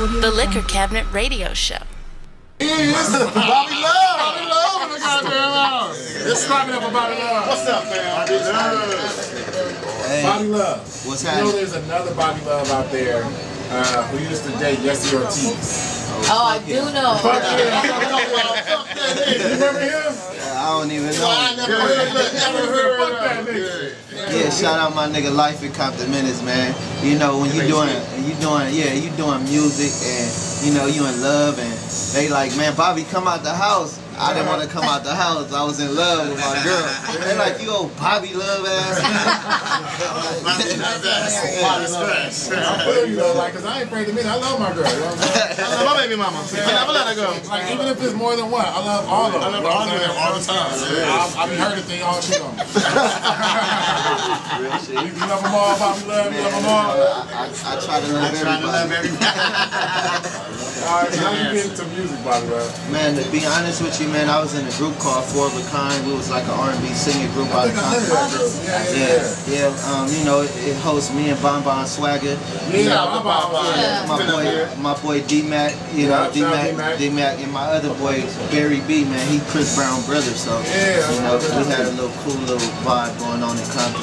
The Liquor Cabinet Radio Show. This is Bobby Love. Bobby Love in the goddamn house. Let's clap it up for Bobby Love. What's up, man? Bobby Love. Hey. Bobby Love. What's happening? You know there's another Bobby Love out there who used to date Jesse Ortiz. Oh, I do know. Fuck yeah. You remember him? I don't even know. I never heard that. Yeah, shout out my nigga Life in Compton Minutes, man. You know when you doing music and you know you in love and they like, man, Bobby, come out the house. I didn't want to come out the house. I was in love with my girl. They like, you old Bobby Love ass. I feel you though, like, cause I ain't afraid to admit I love my girl. You know what I'm saying? I love my baby mama. I never let her go. Like even if it's more than one, I love all of them. I love all of them all the time. I be hurting things all shit on. You love them all, Bobby Love. You love them all. I try to love everybody. All right, how you get into music, Bobby Love? Man, to be honest with you, man, I was in a group called Four of a Kind. We was like an R&B singing group out of Compton. Yeah. You know, it hosts me and Bon Bon Swagger. My boy D-Mac, you know, D-Mac, and my other boy Barry B, man, he Chris Brown brother. So you know, we had a little cool little vibe going on in Compton.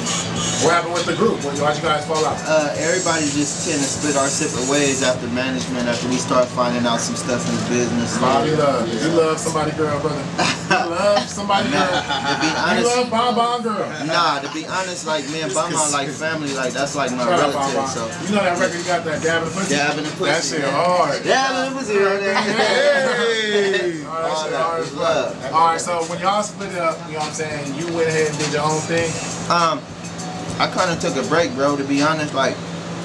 What happened with the group? Why'd you guys fall out? Everybody just tend to split our separate ways after management, after we start finding out some stuff in the business. Bobby Love, you love somebody girl, brother. You love somebody girl. To be honest, you love Bon Bon girl. Nah, to be honest, like me and Bon Bon like family, like that's like my relative. So you know that record you got that Dab in the Pussy? Dab in the Pussy. That shit hard. Dab in the Pussy right there. Hey! Alright, so when y'all split it up, you know what I'm saying, you went ahead and did your own thing? I kind of took a break, bro, to be honest. Like,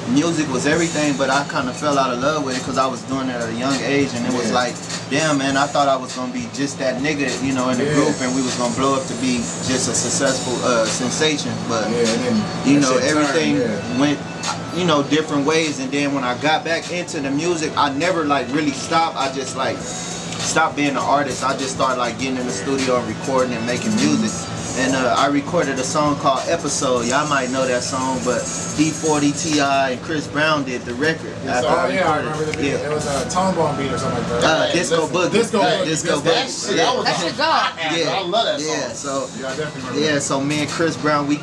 music was everything, but I kind of fell out of love with it because I was doing it at a young age, and it was like, damn, man, I thought I was going to be just that nigga, you know, in the group, and we was going to blow up to be just a successful sensation, but, you know, everything went, you know, different ways, and then when I got back into the music, I never, like, really stopped. I just, like, stopped being an artist. I just started, like, getting in the studio and recording and making music. And I recorded a song called Episode. Y'all might know that song, but D40, T.I., and Chris Brown did the record. I remember the beat. It was a tone bone beat or something like that. Disco Boogie. Disco Boogie. That should go. Yeah, I love that song. Yeah, so me and Chris Brown, we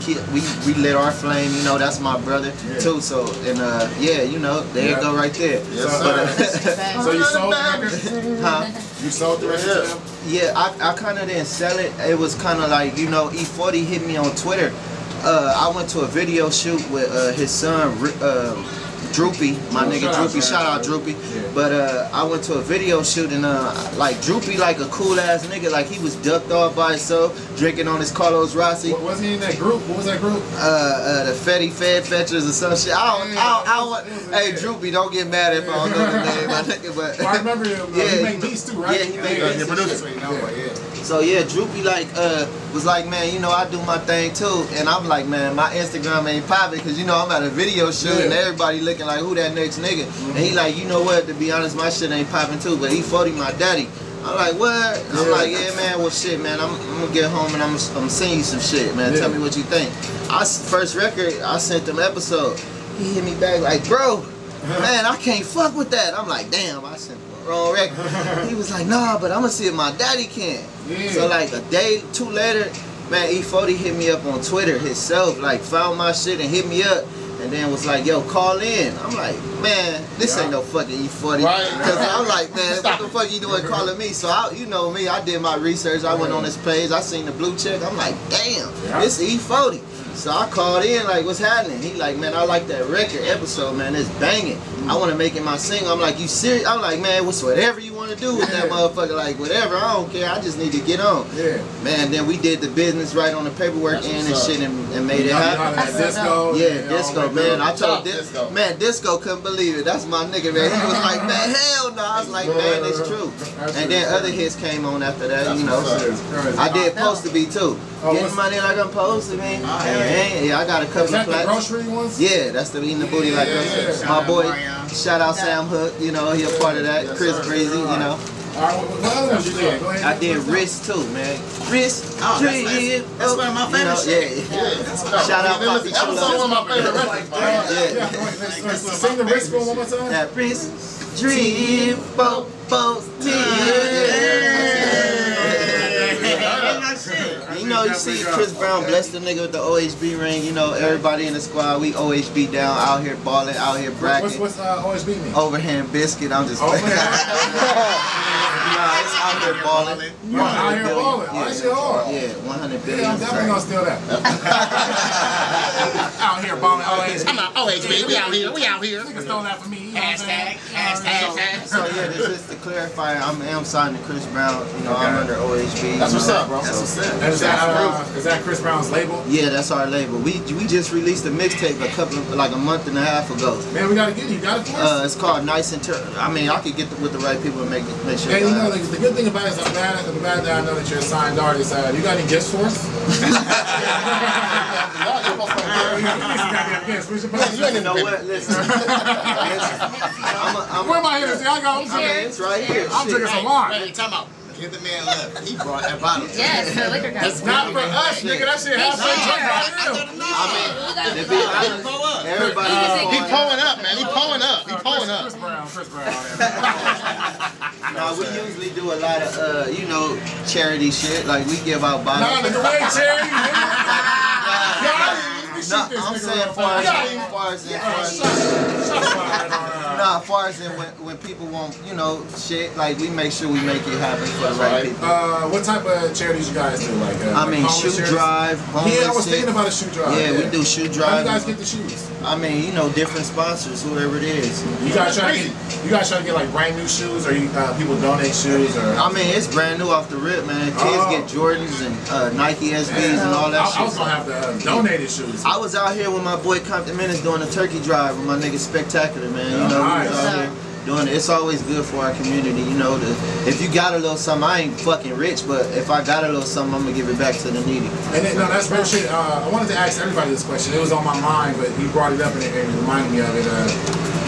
lit our flame. You know, that's my brother too. So and yeah, you know, there you go right there. So you sold the record? Huh? You sold the record? Yeah, I kind of didn't sell it. It was kind of like, you know, E40 hit me on Twitter. I went to a video shoot with his son, Droopy, my nigga Droopy. Shout out Droopy. But I went to a video shoot and like Droopy, like a cool ass nigga, like he was ducked off by himself, drinking on his Carlos Rossi. Was he in that group? What was that group? The Fetty Fed Fetchers or some shit. Hey Droopy, don't get mad if I don't know the name, my nigga. But I remember him. He made beats too, right? Yeah, he made beats. So yeah, Droopy like was like, man, you know, I do my thing too, and I'm like, man, my Instagram ain't popping because you know I'm at a video shoot and everybody looking like who that next nigga, and he like, you know what? To be honest, my shit ain't popping too, but he 40 my daddy. I'm like, what? I'm like, yeah, man, well, shit, man, I'm gonna get home and I'm send you some shit, man. Tell me what you think. First record, I sent him Episode. He hit me back like, bro, man, I can't fuck with that. I'm like, damn, I sent the wrong record. He was like, nah, but I'm gonna see if my daddy can. So like a day, two later, man, E40 hit me up on Twitter himself, like found my shit and hit me up. And then was like, yo, call in. I'm like, man, this ain't no fucking E40. Because I'm like, man, what the fuck you doing calling me? So, you know me, I did my research. I went on his page. I seen the blue check. I'm like, damn, this E40. So I called in, like, what's happening? He like, man, I like that record Episode, man. It's banging. I want to make it my single. I'm like, you serious? I'm like, man, whatever you want to do with that motherfucker. Like, whatever. I don't care. I just need to get on. Man, then we did the business right on the paperwork end and shit and made it happen. Disco. Yeah, Disco, man. I told Disco. Man, Disco couldn't believe it. That's my nigga, man. He was like, man, hell no. I was like, man, it's true. And then other hits came on after that, you know. I did Supposed to Be too. Getting money like I'm supposed to, man. Yeah, I got a couple of the grocery ones? Yeah, that's the Eating the Booty like that. My boy, shout out Sam Hook, you know, he a part of that. Chris Breezy, you know. What other ones you did? I did Wrist too, man. Wrist, that's one of my favorite shit. Shout out Poppy Chulo. That was one of my favorite records. Yeah. Sing the Wrist one more time. That Wrist. Drip, both, You know, you see Chris Brown bless the nigga with the OHB ring. You know, everybody in the squad, we OHB down, out here balling, out here bracking. What's OHB mean? Overhand biscuit, I'm just playing. Nah, it's out here balling. Out here balling. Yeah, That shit hard. Yeah, 100 billion. Yeah, I'm definitely gonna steal that. Out here balling. I'm not OHB. We out here. We out here. Nigga stole that from me. Hashtag. So yeah, just to clarify, I am signed to Chris Brown. You know, I'm under OHB. That's what's up, bro. That's what's up. Is that Chris Brown's label? Yeah, that's our label. We just released a mixtape like a month and a half ago. Man, we gotta get you. Got it for us? It's called Nice and I mean, I could get with the right people and make sure. Hey, you know, the good thing about it is I'm glad that I know that you're a signed artist. You got any gifts for us? You ain't know what? Listen. Where my hitters? I got it's right here. I'm drinking some wine. Hey, time out. Give the man love. He brought that bottle. Yes, the liquor guy. It's not for us, nigga. That shit half drunk right here. I mean, to be honest, everybody. He pulling up, man. He pulling up. He pulling up. Chris Brown. Nah, we usually do a lot of, you know, charity shit. Like we give out bottles. Nah, nigga, we ain't charity. No, I'm saying far as in when people want, you know, shit, like we make sure we make it happen for the right people. What type of charities you guys do? Like, I mean, shoe drive, homeless. Yeah, I was thinking about a shoe drive. Yeah, we do shoe drive. How do you guys get the shoes? I mean, you know, different sponsors, whoever it is. You guys try to get like brand new shoes, or people donate shoes, or? I mean, it's brand new off the rip, man. Kids get Jordans and Nike SBs and all that shit. I was gonna have the donated shoes. I was out here with my boy Compton Menace doing a turkey drive with my nigga Spectacular, man. You know, we was out here doing it. It's always good for our community, you know. If you got a little something, I ain't fucking rich, but if I got a little something, I'm gonna give it back to the needy. And then, no, that's real shit. I wanted to ask everybody this question. It was on my mind, but you brought it up and it reminded me of it.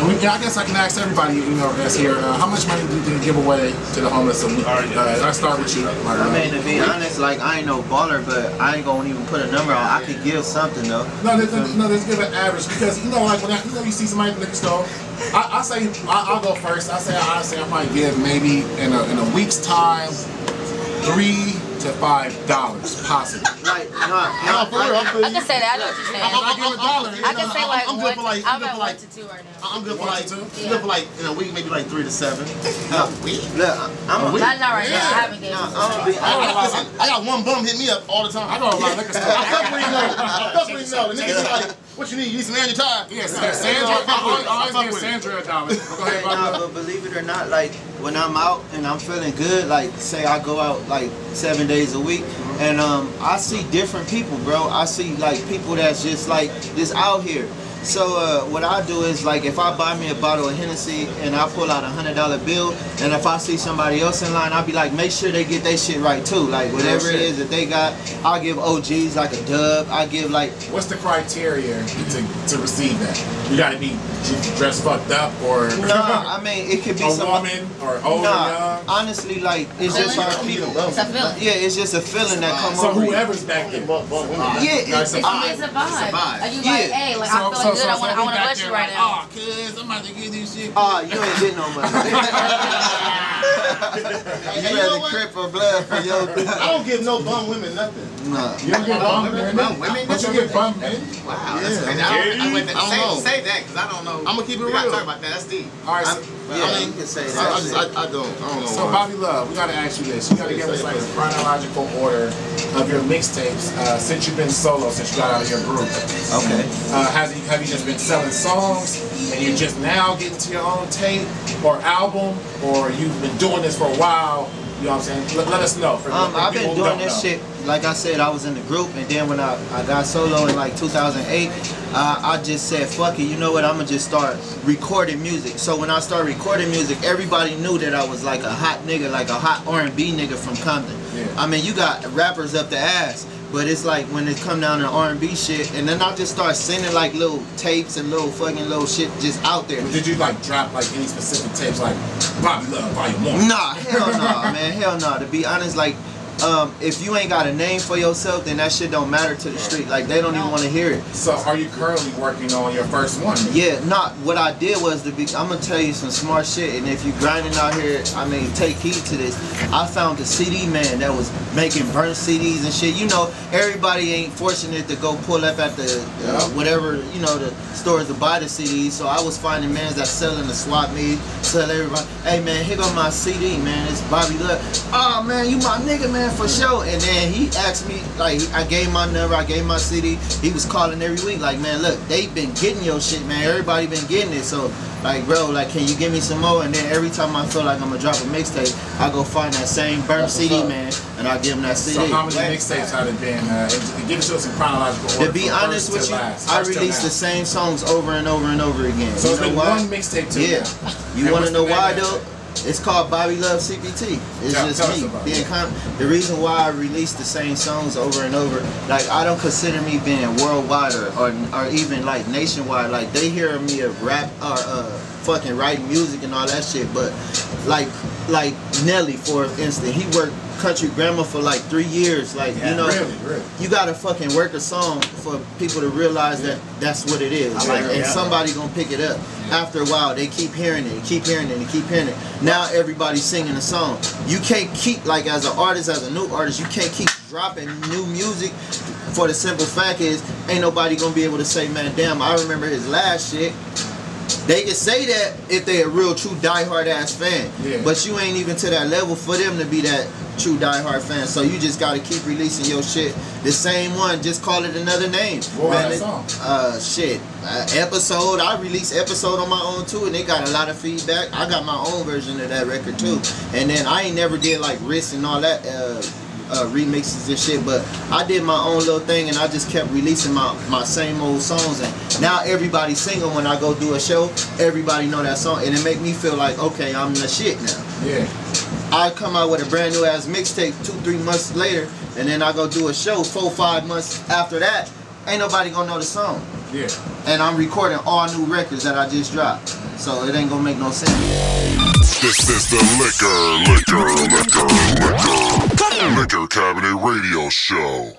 And I guess I can ask everybody, you know, that's here. How much money do you give away to the homeless? Let's start with you. I mean, to be honest, like I ain't no baller, but I ain't gonna even put a number on. I could give something though. No, let's give an average because you know, like when you see somebody at the liquor store, I say I'll go first. I say I might give maybe in a week's time $3 to $5 possible. Like, I can say that. I know what you're saying. I can say like I'm at 1 to 2 right now. I'm good for like in a week, maybe like 3 to 7. no, week? Look, Not right now. I haven't given. I got one bum hit me up all the time. I go to a lot of liquor stores. Definitely know. The niggas like, what you need? You need some Andy Tire? Yes, Sandra. I always give Sandra $1. Go ahead, but believe it or not, like when I'm out and I'm feeling good, like say I go out like 7 days a week, and I see different people, bro. I see like people that's just out here. So what I do is like if I buy me a bottle of Hennessy and I pull out a $100 bill, and if I see somebody else in line, I'll be like, make sure they get their shit right too. Like whatever it is that they got, I'll give OGs like a dub. I give like. What's the criteria to receive that? You got to be dressed fucked up or. Nah, I mean it could be a some woman or older. Young. Honestly, like it's just our people. It's a feeling. Yeah, it's just a feeling that comes So over. whoever's back there. Yeah, it's a vibe. Are you like, hey, like I'm feeling good. I want to bless you right now. Oh, cuz, I'm about to get this shit. Oh, you ain't getting no money. You had to crip for blood for your. I don't give no bum women nothing. Nah. You don't get bum women? But you get bum men? Wow. Yeah. I went to say that because I don't know. I'm gonna keep it real. We gotta talk about that. That's deep. All right. Yeah, you can say that. I don't know. So Bobby Love, we gotta ask you this. You gotta give us like a chronological order of your mixtapes since you've been solo, since you got out of your group. Okay. Have you just been selling songs and you're just now getting to your own tape or album, or you've been doing this for a while? You know what I'm saying? Let us know. I've been doing this shit. Like I said, I was in the group, and then when I got solo in like 2008, I just said, fuck it, you know what, I'm gonna just start recording music. So when I started recording music, everybody knew that I was like a hot nigga, like a hot R&B nigga from Compton. Yeah. I mean, you got rappers up the ass, but it's like when it come down to R&B shit, and then I just start sending like little tapes and little shit just out there. Did you like drop like any specific tapes like Bobby Love Volume 1? Nah, hell nah, man, hell nah. To be honest, like if you ain't got a name for yourself, then that shit don't matter to the street. Like, they don't even want to hear it. So are you currently working on your first one? Yeah, what I did was, I'm gonna tell you some smart shit, and if you grinding out here, I mean, take heed to this. I found a CD man that was making burnt CDs and shit. You know, everybody ain't fortunate to go pull up at the whatever, you know, the stores to buy the CDs. So I was finding mans that selling the swap meet, tell everybody, hey man, here go my CD, man, it's Bobby Luv. Oh man, you my nigga, man, for sure. And then he asked me, like, I gave my number, I gave my CD. He was calling every week, like, man, look, they been getting your shit, man. Everybody been getting it. So, like, bro, like, can you give me some more? And then every time I feel like I'm gonna drop a mixtape, I go find that same burnt CD, man, and I give him that CD. So how many mixtapes have it been? Give it to us in chronological order. To be honest with you, I release the same songs over and over and over again. So it's been one mixtape too. Yeah. You want to know why though? It's called Bobby Luv CPT. It's just me being the reason why I release the same songs over and over. Like, I don't consider me being worldwide or even like nationwide. Like, they hear me a rap or fucking writing music and all that shit. But like Nelly, for instance, he worked country grammar for like 3 years. Like, you know, really. You gotta fucking work a song for people to realize that that's what it is. And somebody gonna pick it up. After a while, they keep hearing it, keep hearing it, and keep hearing it. Now everybody's singing a song. You can't keep, like, as an artist, as a new artist, you can't keep dropping new music. For the simple fact is, ain't nobody gonna be able to say, man, damn, I remember his last shit. They can say that if they're a real, true, diehard ass fan. But you ain't even to that level for them to be that true diehard fan. So you just gotta keep releasing your shit. The same one, just call it another name. What song? Episode. I release Episode on my own too, and they got a lot of feedback. I got my own version of that record too. And then I ain't never did like Risk and all that remixes and shit, but I did my own little thing, and I just kept releasing my same old songs, and now everybody's singing when I go do a show. Everybody know that song, and it make me feel like, okay, I'm the shit now. I come out with a brand new ass mixtape 2-3 months later, and then I go do a show 4-5 months after that. Ain't nobody gonna know the song. And I'm recording all new records that I just dropped, so it ain't gonna make no sense. This is the Liquor Cabinet Radio Show.